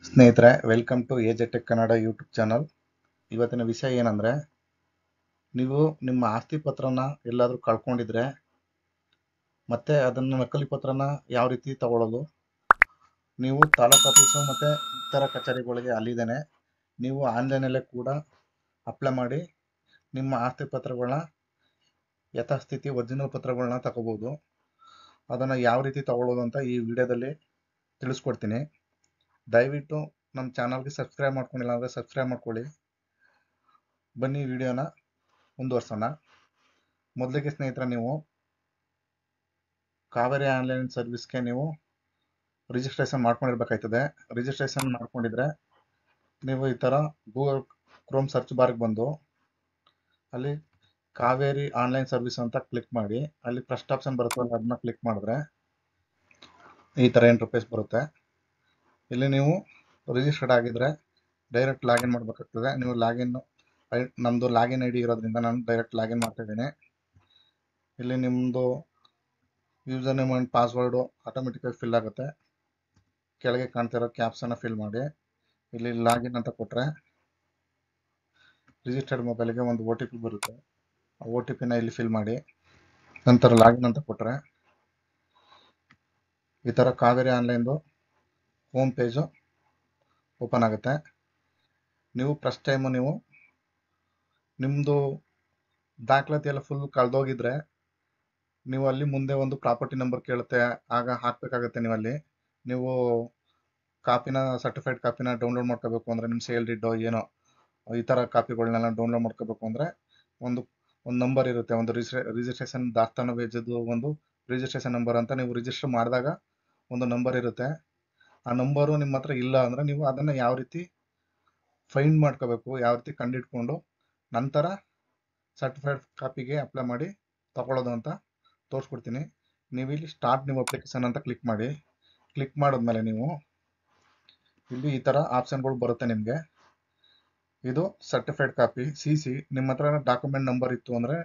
ಸ್ನೇಹಿತರೆ, welcome to AJ tech Kannada YouTube channel. ಇವತ್ತಿನ ವಿಷಯ ಏನಂದರೆ, ನೀವು ನಿಮ್ಮ ಆಸ್ತಿ ಪತ್ರನ ಎಲ್ಲಾದರೂ ಕಳ್ಕೊಂಡಿದ್ರೆ ಮತ್ತೆ ಅದನ್ನು ನಕಲಿ ಪತ್ರನ ಯಾವ ರೀತಿ ತಗೊಳ್ಳೋದು, ನೀವು ತಾಲೂಕು ಆಫೀಸು ಮತ್ತು ಇತರ ಕಚೇರಿಗಳಿಗೆ ಅಲ್ಲಿದ್ದೇನೆ ನೀವು ಆನ್ಲೈನಲ್ಲೇ ಕೂಡ ಅಪ್ಲೈ ಮಾಡಿ ನಿಮ್ಮ ಆಸ್ತಿ ಪತ್ರಗಳನ್ನ ಯಥಾಸ್ಥಿತಿ ಒರಿಜಿನಲ್ ಪತ್ರಗಳನ್ನ ತಗೋಬೋದು. ಅದನ್ನು ಯಾವ ರೀತಿ ತಗೊಳ್ಳೋದು ಅಂತ ಈ ವಿಡಿಯೋದಲ್ಲಿ ತಿಳಿಸ್ಕೊಡ್ತೀನಿ. ದಯವಿಟ್ಟು ನಮ್ಮ ಚಾನಲ್ಗೆ ಸಬ್ಸ್ಕ್ರೈಬ್ ಮಾಡ್ಕೊಂಡಿಲ್ಲ ಅಂದರೆ ಸಬ್ಸ್ಕ್ರೈಬ್ ಮಾಡ್ಕೊಳ್ಳಿ. ಬನ್ನಿ ವಿಡಿಯೋನ ಮುಂದುವರ್ಸೋಣ. ಮೊದಲಿಗೆ ಸ್ನೇಹಿತರೆ, ನೀವು ಕಾವೇರಿ ಆನ್ಲೈನ್ ಸರ್ವಿಸ್ಗೆ ನೀವು ರಿಜಿಸ್ಟ್ರೇಷನ್ ಮಾಡ್ಕೊಂಡಿರ್ಬೇಕಾಯ್ತದೆ. ರಿಜಿಸ್ಟ್ರೇಷನ್ ಮಾಡ್ಕೊಂಡಿದ್ರೆ ನೀವು ಈ ಥರ ಗೂಗಲ್ ಕ್ರೋಮ್ ಸರ್ಚ್ ಬಾರ್ಗೆ ಬಂದು ಅಲ್ಲಿ ಕಾವೇರಿ ಆನ್ಲೈನ್ ಸರ್ವಿಸ್ ಅಂತ ಕ್ಲಿಕ್ ಮಾಡಿ, ಅಲ್ಲಿ ಫಸ್ಟ್ ಆಪ್ಷನ್ ಬರುತ್ತಲ್ಲ ಅದನ್ನ ಕ್ಲಿಕ್ ಮಾಡಿದ್ರೆ ಈ ಥರ ಇಂಟರ್ಫೇಸ್ ಬರುತ್ತೆ. ಇಲ್ಲಿ ನೀವು ರಿಜಿಸ್ಟರ್ಡ್ ಆಗಿದ್ರೆ ಡೈರೆಕ್ಟ್ ಲಾಗಿನ್ ಮಾಡಬೇಕಾಗ್ತದೆ. ನೀವು ನಮ್ಮದು ಲಾಗಿನ್ ಐ ಡಿ ಇರೋದ್ರಿಂದ ನಾನು ಡೈರೆಕ್ಟ್ ಲಾಗಿನ್ ಮಾಡ್ತಾ ಇದ್ದೀನಿ. ಇಲ್ಲಿ ನಿಮ್ಮದು ಯೂಸರ್ ನೇಮ್ ಆ್ಯಂಡ್ ಪಾಸ್ವರ್ಡು ಆಟೋಮೆಟಿಕಾಗಿ ಫಿಲ್ ಆಗುತ್ತೆ. ಕೆಳಗೆ ಕಾಣ್ತಿರೋ ಕ್ಯಾಪ್ಸನ್ನು ಫಿಲ್ ಮಾಡಿ ಇಲ್ಲಿ ಲಾಗಿನ್ ಅಂತ ಕೊಟ್ಟರೆ ರಿಜಿಸ್ಟರ್ಡ್ ಮೊಬೈಲ್ಗೆ ಒಂದು OTP ಬರುತ್ತೆ. ಆ OTPನ ಇಲ್ಲಿ ಫಿಲ್ ಮಾಡಿ ನಂತರ ಲಾಗಿನ್ ಅಂತ ಕೊಟ್ಟರೆ ಈ ಥರ ಕಾವೇರಿ ಆನ್ಲೈನ್ದು ಹೋಮ್ ಪೇಜು ಓಪನ್ ಆಗುತ್ತೆ. ನೀವು ಫಸ್ಟ್ ಟೈಮು ನೀವು ನಿಮ್ಮದು ದಾಖಲಾತಿ ಎಲ್ಲ ಫುಲ್ ಕಳೆದೋಗಿದ್ರೆ ನೀವು ಅಲ್ಲಿ ಮುಂದೆ ಒಂದು ಪ್ರಾಪರ್ಟಿ ನಂಬರ್ ಕೇಳುತ್ತೆ, ಆಗ ಹಾಕಬೇಕಾಗುತ್ತೆ. ನೀವು ಸರ್ಟಿಫೈಡ್ ಕಾಪಿನ ಡೌನ್ಲೋಡ್ ಮಾಡ್ಕೋಬೇಕು ಅಂದರೆ ನಿಮ್ಮ ಸೇಲ್ ಡಿಡ್ಡೋ ಏನೋ ಈ ಥರ ಕಾಪಿಗಳನ್ನೆಲ್ಲ ಡೌನ್ಲೋಡ್ ಮಾಡ್ಕೋಬೇಕು ಅಂದರೆ ಒಂದು ನಂಬರ್ ಇರುತ್ತೆ. ಒಂದು ರಿಜಿಸ್ಟ್ರೇಷನ್ ದಾಸ್ತಾನುವೇಜದ್ದು ಒಂದು ರಿಜಿಸ್ಟ್ರೇಷನ್ ನಂಬರ್ ಅಂತ ನೀವು ರಿಜಿಸ್ಟರ್ ಮಾಡಿದಾಗ ಒಂದು ನಂಬರ್ ಇರುತ್ತೆ. ಆ ನಂಬರು ನಿಮ್ಮ ಹತ್ರ ಇಲ್ಲ ಅಂದರೆ ನೀವು ಅದನ್ನು ಯಾವ ರೀತಿ ಫೈಂಡ್ ಮಾಡ್ಕೋಬೇಕು, ಯಾವ ರೀತಿ ಕಂಡಿಡ್ಕೊಂಡು ನಂತರ ಸರ್ಟಿಫೈಡ್ ಕಾಪಿಗೆ ಅಪ್ಲೈ ಮಾಡಿ ತಗೊಳ್ಳೋದು ಅಂತ ತೋರಿಸ್ಕೊಡ್ತೀನಿ. ನೀವು ಇಲ್ಲಿ ಸ್ಟಾರ್ಟ್ ನ್ಯೂ ಅಪ್ಲಿಕೇಶನ್ ಅಂತ ಕ್ಲಿಕ್ ಮಾಡಿ. ಕ್ಲಿಕ್ ಮಾಡಿದ್ಮೇಲೆ ನೀವು ಇಲ್ಲಿ ಈ ಥರ ಆಪ್ಷನ್ಗಳು ಬರುತ್ತೆ ನಿಮಗೆ. ಇದು ಸರ್ಟಿಫೈಡ್ ಕಾಪಿ CC. ನಿಮ್ಮ ಹತ್ರ ಡಾಕ್ಯುಮೆಂಟ್ ನಂಬರ್ ಇತ್ತು ಅಂದರೆ,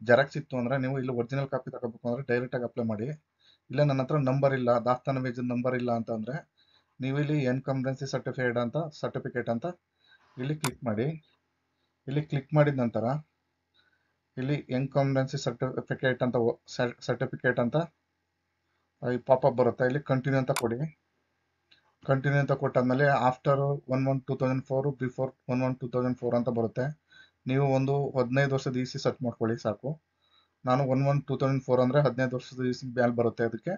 ಜೆರಾಕ್ಸ್ ಇತ್ತು ಅಂದರೆ ನೀವು ಇಲ್ಲಿ ಒರಿಜಿನಲ್ ಕಾಪಿ ತಗೋಬೇಕು ಅಂದರೆ ಡೈರೆಕ್ಟಾಗಿ ಅಪ್ಲೈ ಮಾಡಿ. ಇಲ್ಲ ನನ್ನ ಹತ್ರ ನಂಬರ್ ಇಲ್ಲ, ದಾಸ್ತಾನುವೇಜದ ನಂಬರ್ ಇಲ್ಲ ಅಂತಂದರೆ ನೀವು ಇಲ್ಲಿ ಎನ್ಕಂಬರೆನ್ಸಿ ಸರ್ಟಿಫಿಕೇಟ್ ಅಂತ ಇಲ್ಲಿ ಕ್ಲಿಕ್ ಮಾಡಿ. ಇಲ್ಲಿ ಕ್ಲಿಕ್ ಮಾಡಿದ ನಂತರ ಇಲ್ಲಿ ಎನ್ಕಂಬರೆನ್ಸಿ ಸರ್ಟಿಫಿಕೇಟ್ ಅಂತ ಪಾಪಪ್ ಬರುತ್ತೆ. ಇಲ್ಲಿ ಕಂಟಿನ್ಯೂ ಅಂತ ಕೊಡಿ. ಕಂಟಿನ್ಯೂ ಅಂತ ಕೊಟ್ಟಾದ್ಮೇಲೆ ಆಫ್ಟರ್ 1/1/2004 ಬಿಫೋರ್ 1/1/2004 ಅಂತ ಬರುತ್ತೆ. ನೀವು ಒಂದು 15 ವರ್ಷದ EC ಸರ್ಚ್ ಮಾಡ್ಕೊಳ್ಳಿ ಸಾಕು. ನಾನು 1/1/2004 ಅಂದರೆ 15 ವರ್ಷದ EC ಬ್ಯಾಲ್ ಬರುತ್ತೆ. ಅದಕ್ಕೆ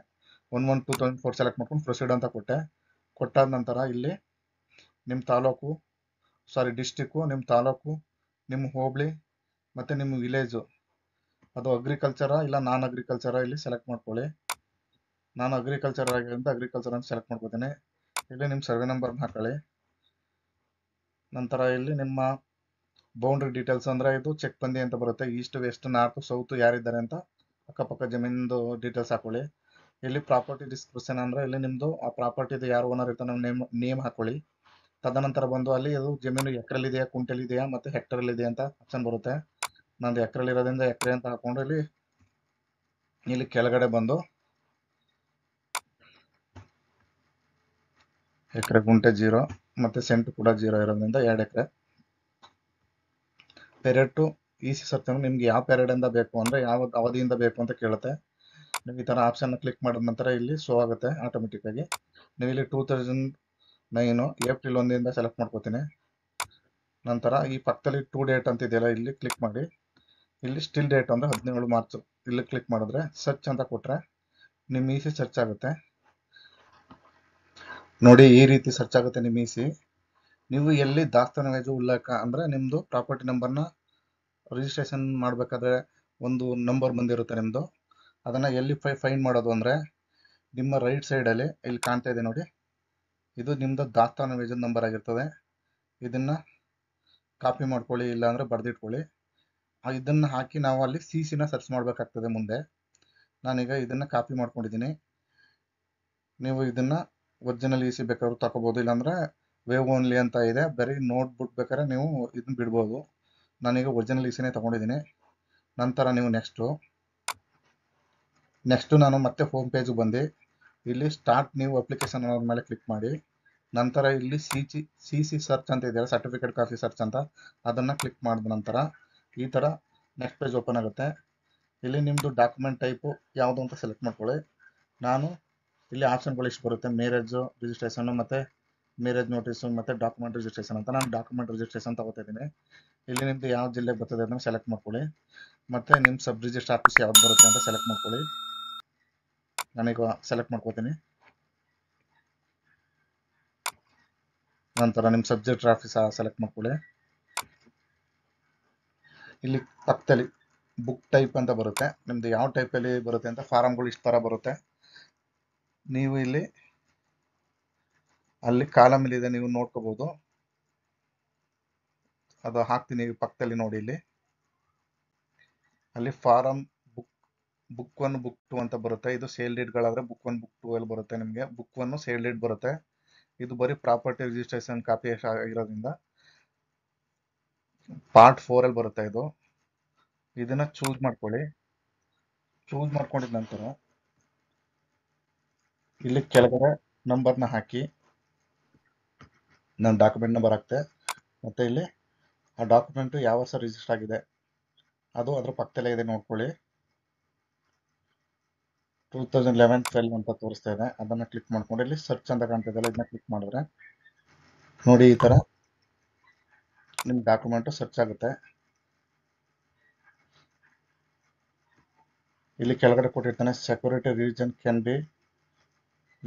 1/1/2004 ಸೆಲೆಕ್ಟ್ ಮಾಡ್ಕೊಂಡು ಪ್ರೊಸೀಡ್ ಅಂತ ಕೊಟ್ಟೆ. ಕೊಟ್ಟಾದ ನಂತರ ಇಲ್ಲಿ ನಿಮ್ಮ ಡಿಸ್ಟಿಕ್ಕು, ನಿಮ್ಮ ತಾಲೂಕು, ನಿಮ್ಮ ಹೋಬಳಿ ಮತ್ತು ನಿಮ್ಮ ವಿಲೇಜು ಅದು ಅಗ್ರಿಕಲ್ಚರಾ ಇಲ್ಲ ನಾನ್ ಅಗ್ರಿಕಲ್ಚರಾ ಇಲ್ಲಿ ಸೆಲೆಕ್ಟ್ ಮಾಡ್ಕೊಳ್ಳಿ. ನಾನು ಅಗ್ರಿಕಲ್ಚರ್ ಆಗಿರೋದ್ರಿಂದ ಅಗ್ರಿಕಲ್ಚರ್ ಅಂತ ಸೆಲೆಕ್ಟ್ ಮಾಡ್ಕೋತೀನಿ. ಇಲ್ಲಿ ನಿಮ್ಮ ಸರ್ವೆ ನಂಬರ್ನ ಹಾಕೊಳ್ಳಿ. ನಂತರ ಇಲ್ಲಿ ನಿಮ್ಮ ಬೌಂಡ್ರಿ ಡೀಟೇಲ್ಸ್ ಅಂದರೆ ಇದು ಚೆಕ್ ಬಂದಿ ಅಂತ ಬರುತ್ತೆ. ಈಸ್ಟ್, ವೆಸ್ಟ್, ನಾರ್ತ್, ಸೌತ್ ಯಾರಿದ್ದಾರೆ ಅಂತ ಅಕ್ಕಪಕ್ಕ ಜಮೀನಿಂದು ಡೀಟೇಲ್ಸ್ ಹಾಕೊಳ್ಳಿ. ಇಲ್ಲಿ ಪ್ರಾಪರ್ಟಿ ಡಿಸ್ಕ್ರಿಪ್ಷನ್ ಅಂದರೆ ಇಲ್ಲಿ ನಿಮ್ಮದು ಆ ಪ್ರಾಪರ್ಟಿದು ಯಾರು ಓನರ್ ಇರ್ತಾನೆ ನೇಮ್ ಹಾಕೊಳ್ಳಿ. ತದನಂತರ ಬಂದು ಅಲ್ಲಿ ಅದು ಜಮೀನು ಎಕರೆಲ್ಲಿದೆಯಾ, ಕುಂಟೆಲಿದೆಯಾ ಮತ್ತು ಹೆಕ್ಟರಲ್ಲಿದೆಯಾ ಅಂತ ಆಪ್ಷನ್ ಬರುತ್ತೆ. ನಂದು ಎಕರೆಲ್ಲಿರೋದ್ರಿಂದ ಎಕರೆ ಅಂತ ಹಾಕೊಂಡು ಇಲ್ಲಿ ಕೆಳಗಡೆ ಬಂದು ಎಕರೆ ಗುಂಟೆ 0 ಮತ್ತು ಸೆಂಟ್ ಕೂಡ 0 ಇರೋದ್ರಿಂದ 2 ಎಕರೆ. ಪೆರಿಯಡ್ ಟು EC ಸರ್ಚ್ ಅಂದರೆ ನಿಮ್ಗೆ ಯಾವ ಪೆರಿಯಡಿಂದ ಬೇಕು ಅಂದರೆ ಯಾವ ಅವಧಿಯಿಂದ ಬೇಕು ಅಂತ ಕೇಳುತ್ತೆ. ನೀವು ಈ ಥರ ಆಪ್ಷನ್ನ ಕ್ಲಿಕ್ ಮಾಡಿದ ನಂತರ ಇಲ್ಲಿ ಶೋ ಆಗುತ್ತೆ ಆಟೋಮೆಟಿಕ್ಕಾಗಿ. ನೀವು ಇಲ್ಲಿ 2009 ಏಪ್ರಿಲ್ 1 ಸೆಲೆಕ್ಟ್ ಮಾಡ್ಕೋತೀನಿ. ನಂತರ ಈ ಪಕ್ಕದಲ್ಲಿ ಟು ಡೇಟ್ ಅಂತ ಇದೆಯಲ್ಲ ಇಲ್ಲಿ ಕ್ಲಿಕ್ ಮಾಡಿ. ಇಲ್ಲಿ ಸ್ಟಿಲ್ ಡೇಟ್ ಅಂದರೆ 17 ಮಾರ್ಚ್ ಇಲ್ಲಿ ಕ್ಲಿಕ್ ಮಾಡಿದ್ರೆ ಸರ್ಚ್ ಅಂತ ಕೊಟ್ಟರೆ ನಿಮ್ಮ EC ಸರ್ಚ್ ಆಗುತ್ತೆ. ನೋಡಿ, ಈ ರೀತಿ ಸರ್ಚ್ ಆಗುತ್ತೆ ನಿಮ್ಮ EC. ನೀವು ಎಲ್ಲಿ ದಾಸ್ತಾನುವೇಜು ಉಲ್ಲೇಖ ಅಂದರೆ ನಿಮ್ಮದು ಪ್ರಾಪರ್ಟಿ ನಂಬರ್ನ ರಿಜಿಸ್ಟ್ರೇಷನ್ ಮಾಡಬೇಕಾದ್ರೆ ಒಂದು ನಂಬರ್ ಬಂದಿರುತ್ತೆ ನಿಮ್ಮದು, ಅದನ್ನು ಎಲ್ಲಿ ಫೈಂಡ್ ಮಾಡೋದು ಅಂದರೆ ನಿಮ್ಮ ರೈಟ್ ಸೈಡಲ್ಲಿ ಇಲ್ಲಿ ಕಾಣ್ತಾ ಇದೆ ನೋಡಿ, ಇದು ನಿಮ್ಮದು ದಾಸ್ತಾನುವೇಜದ ನಂಬರ್ ಆಗಿರ್ತದೆ. ಇದನ್ನು ಕಾಪಿ ಮಾಡ್ಕೊಳ್ಳಿ, ಇಲ್ಲಾಂದರೆ ಬರೆದಿಟ್ಕೊಳ್ಳಿ. ಇದನ್ನು ಹಾಕಿ ನಾವು ಅಲ್ಲಿ CCನ ಸರ್ಚ್ ಮಾಡಬೇಕಾಗ್ತದೆ ಮುಂದೆ. ನಾನೀಗ ಇದನ್ನು ಕಾಪಿ ಮಾಡ್ಕೊಂಡಿದ್ದೀನಿ. ನೀವು ಇದನ್ನು ಒರಿಜಿನಲ್ EC ಬೇಕಾದ್ರೂ ತಗೋಬೋದು, ಇಲ್ಲಾಂದರೆ ವೇವ್ ಓನ್ಲಿ ಅಂತ ಇದೆ, ಬರೀ ನೋಟ್ಬಿಟ್ಟು ಬೇಕಾದ್ರೆ ನೀವು ಇದನ್ನ ಬಿಡ್ಬೋದು. ನಾನೀಗ ಒರಿಜಿನಲ್ ECನೇ ತೊಗೊಂಡಿದ್ದೀನಿ. ನಂತರ ನೀವು ನೆಕ್ಸ್ಟು ನಾನು ಮತ್ತೆ ಹೋಮ್ ಪೇಜಿಗೆ ಬಂದು ಇಲ್ಲಿ ಸ್ಟಾರ್ಟ್ ನ್ಯೂ ಅಪ್ಲಿಕೇಶನ್ ಅನ್ನೋದ್ರ ಮೇಲೆ ಕ್ಲಿಕ್ ಮಾಡಿ. ನಂತರ ಇಲ್ಲಿ ಸಿ ಸಿ ಸರ್ಚ್ ಅಂತ ಇದೆಯಲ್ಲ, ಸರ್ಟಿಫಿಕೇಟ್ ಕಾಪಿ ಸರ್ಚ್ ಅಂತ, ಅದನ್ನು ಕ್ಲಿಕ್ ಮಾಡಿದ ನಂತರ ಈ ಥರ ನೆಕ್ಸ್ಟ್ ಪೇಜ್ ಓಪನ್ ಆಗುತ್ತೆ. ಇಲ್ಲಿ ನಿಮ್ಮದು ಡಾಕ್ಯುಮೆಂಟ್ ಟೈಪು ಯಾವುದು ಅಂತ ಸೆಲೆಕ್ಟ್ ಮಾಡ್ಕೊಳ್ಳಿ. ನಾನು ಇಲ್ಲಿ ಆಪ್ಷನ್ಗಳು ಇಷ್ಟು ಬರುತ್ತೆ: ಮ್ಯಾರೇಜು ರಿಜಿಸ್ಟ್ರೇಷನ್, ಮತ್ತು ಮ್ಯಾರೇಜ್ ನೋಟಿಸು, ಮತ್ತು ಡಾಕ್ಯುಮೆಂಟ್ ರಿಜಿಸ್ಟ್ರೇಷನ್ ಅಂತ. ನಾನು ಡಾಕ್ಯುಮೆಂಟ್ ರಿಜಿಸ್ಟ್ರೇಷನ್ ತಗೋತಾ ಇದ್ದೀನಿ. ಇಲ್ಲಿ ನಿಮ್ಮದು ಯಾವ ಜಿಲ್ಲೆಗೆ ಬರ್ತದೆ ಅದನ್ನು ಸೆಲೆಕ್ಟ್ ಮಾಡ್ಕೊಳ್ಳಿ. ಮತ್ತು ನಿಮ್ಮ ಸಬ್ ರಿಜಿಸ್ಟರ್ ಆಫೀಸ್ ಯಾವ್ದು ಬರುತ್ತೆ ಅಂತ ಸೆಲೆಕ್ಟ್ ಮಾಡ್ಕೊಳ್ಳಿ. ನಾನೀಗ ಸೆಲೆಕ್ಟ್ ಮಾಡ್ಕೋತೀನಿ. ನಂತರ ನಿಮ್ಮ ಸಬ್ ರಿಜಿಸ್ಟರ್ ಆಫೀಸ್ ಸೆಲೆಕ್ಟ್ ಮಾಡ್ಕೊಳ್ಳಿ. ಇಲ್ಲಿ ಪಕ್ಕದಲ್ಲಿ ಬುಕ್ ಟೈಪ್ ಅಂತ ಬರುತ್ತೆ. ನಿಮ್ದು ಯಾವ ಟೈಪಲ್ಲಿ ಬರುತ್ತೆ ಅಂತ ಫಾರಮ್ಗಳು ಇಷ್ಟು ಥರ ಬರುತ್ತೆ. ನೀವು ಇಲ್ಲಿ ಅಲ್ಲಿ ಕಾಲಮ್ ಇದೆ, ನೀವು ನೋಡ್ಕೋಬಹುದು. ಅದು ಹಾಕ್ತೀನಿ ಪಕ್ಕದಲ್ಲಿ ನೋಡಿ. ಇಲ್ಲಿ ಅಲ್ಲಿ ಫಾರಮ್ ಬುಕ್ 1 ಬುಕ್ 2 ಅಂತ ಬರುತ್ತೆ. ಇದು ಸೇಲ್ ಡೀಡ್ಗಳಾದ್ರೆ ಬುಕ್ 1 ಬುಕ್ 2 ಅಲ್ಲಿ ಬರುತ್ತೆ. ನಿಮಗೆ ಬುಕ್ 1 ಸೇಲ್ ಡೀಡ್ ಬರುತ್ತೆ. ಇದು ಬರೀ ಪ್ರಾಪರ್ಟಿ ರಿಜಿಸ್ಟ್ರೇಷನ್ ಕಾಪಿ ಇರೋದ್ರಿಂದ ಪಾರ್ಟ್ 4 ಅಲ್ಲಿ ಬರುತ್ತೆ. ಇದನ್ನ ಚೂಸ್ ಮಾಡ್ಕೊಳ್ಳಿ. ಚೂಸ್ ಮಾಡ್ಕೊಂಡಿದ ನಂತರ ಇಲ್ಲಿ ಕೆಳಗಡೆ ನಂಬರ್ನ ಹಾಕಿ, ನನ್ನ ಡಾಕ್ಯುಮೆಂಟ್ ನಂಬರ್ ಹಾಕ್ತೆ. ಮತ್ತೆ ಇಲ್ಲಿ ಆ ಡಾಕ್ಯುಮೆಂಟ್ ಯಾವ ವರ್ಷ ರಿಜಿಸ್ಟರ್ ಆಗಿದೆ ಅದು ಅದ್ರ ಪಕ್ಕದಲ್ಲೇ ಇದೆ, ನೋಡ್ಕೊಳ್ಳಿ. 2011-12 ಅಂತ ತೋರಿಸ್ತಾ ಇದೆ. ಅದನ್ನ ಕ್ಲಿಕ್ ಮಾಡ್ಕೊಂಡು ಇಲ್ಲಿ ಸರ್ಚ್ ಅಂತ ಕಾಣ್ತಿದೆಯಲ್ಲ, ಇದನ್ನ ಕ್ಲಿಕ್ ಮಾಡಿದ್ರೆ ನೋಡಿ ಈ ತರ ನಿಮ್ ಡಾಕ್ಯುಮೆಂಟ್ ಸರ್ಚ್ ಆಗುತ್ತೆ. ಇಲ್ಲಿ ಕೆಳಗಡೆ ಕೊಟ್ಟಿರ್ತಾನೆ, security reason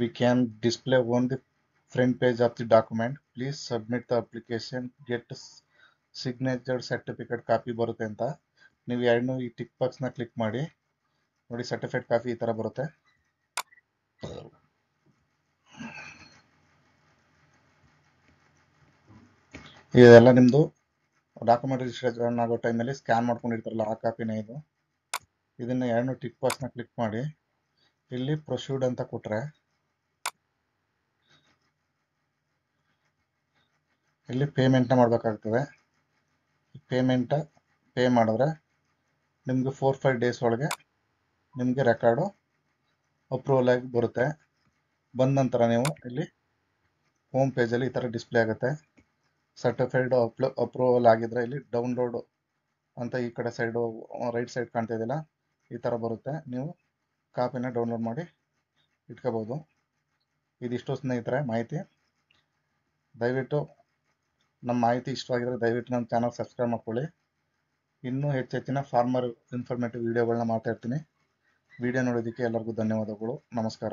we can display on the front page of the document. Please submit the application, get signature certificate copy ಬರುತ್ತೆ ಅಂತ. ನೀವು ಎರಡನ್ನೂ ಈ ಟಿಕ್ ಬಾಕ್ಸ್ ನ ಕ್ಲಿಕ್ ಮಾಡಿ ನೋಡಿ, ಸರ್ಟಿಫಿಕೇಟ್ ಕಾಪಿ ಈ ತರ ಬರುತ್ತೆ. ಇದೆಲ್ಲ ನಿಮ್ದು ಡಾಕ್ಯುಮೆಂಟ್ ರಿಜಿಸ್ಟ್ರೇಷನ್ ಆಗೋ ಟೈಮಲ್ಲಿ ಸ್ಕ್ಯಾನ್ ಮಾಡ್ಕೊಂಡಿರ್ತಾರಲ್ಲ, ಆ ಕಾಪಿನೇ ಇದು. ಇದನ್ನ ಎರಡನ್ನೂ ಟಿಕ್ ಬಾಕ್ಸ್ ನ ಕ್ಲಿಕ್ ಮಾಡಿ ಇಲ್ಲಿ ಪ್ರೊಸೀಡ್ ಅಂತ ಕೊಟ್ರೆ ಇಲ್ಲಿ ಪೇಮೆಂಟ್ ಮಾಡಬೇಕಾಗ್ತದೆ. ಪೇಮೆಂಟ್ ಪೇ ಮಾಡಿದ್ರೆ ನಿಮ್ಗೆ 4-5 ಡೇಸ್ ಒಳಗೆ ನಿಮಗೆ ರೆಕಾರ್ಡು ಅಪ್ರೂವಲ್ ಆಗಿ ಬರುತ್ತೆ. ಬಂದ ನಂತರ ನೀವು ಇಲ್ಲಿ ಹೋಮ್ ಪೇಜಲ್ಲಿ ಈ ಥರ ಡಿಸ್ಪ್ಲೇ ಆಗುತ್ತೆ. ಸರ್ಟಿಫೈಡ್ ಅಪ್ರೂವಲ್ ಆಗಿದ್ರೆ ಇಲ್ಲಿ ಡೌನ್ಲೋಡ್ ಅಂತ ಈ ಕಡೆ ಸೈಡು ರೈಟ್ ಸೈಡ್ ಕಾಣ್ತಾ ಇದೆಯಲ್ಲ, ಈ ಥರ ಬರುತ್ತೆ. ನೀವು ಕಾಪಿನ ಡೌನ್ಲೋಡ್ ಮಾಡಿ ಇಟ್ಕೋಬೋದು. ಇದಿಷ್ಟು ಸ್ನೇಹಿತರೆ ಮಾಹಿತಿ. ದಯವಿಟ್ಟು ನಮ್ಮ ಮಾಹಿತಿ ಇಷ್ಟವಾಗಿದ್ರೆ ದಯವಿಟ್ಟು ನಮ್ಮ ಚಾನಲ್ ಸಬ್ಸ್ಕ್ರೈಬ್ ಮಾಡ್ಕೊಳ್ಳಿ. ಇನ್ನೂ ಹೆಚ್ಚೆಚ್ಚಿನ ಫಾರ್ಮರ್ ಇನ್ಫಾರ್ಮೇಟಿವ್ ವಿಡಿಯೋಗಳನ್ನ ಮಾಡ್ತಾ ಇರ್ತೀನಿ. ವಿಡಿಯೋ ನೋಡೋದಕ್ಕೆ ಎಲ್ಲರಿಗೂ ಧನ್ಯವಾದಗಳು. ನಮಸ್ಕಾರ.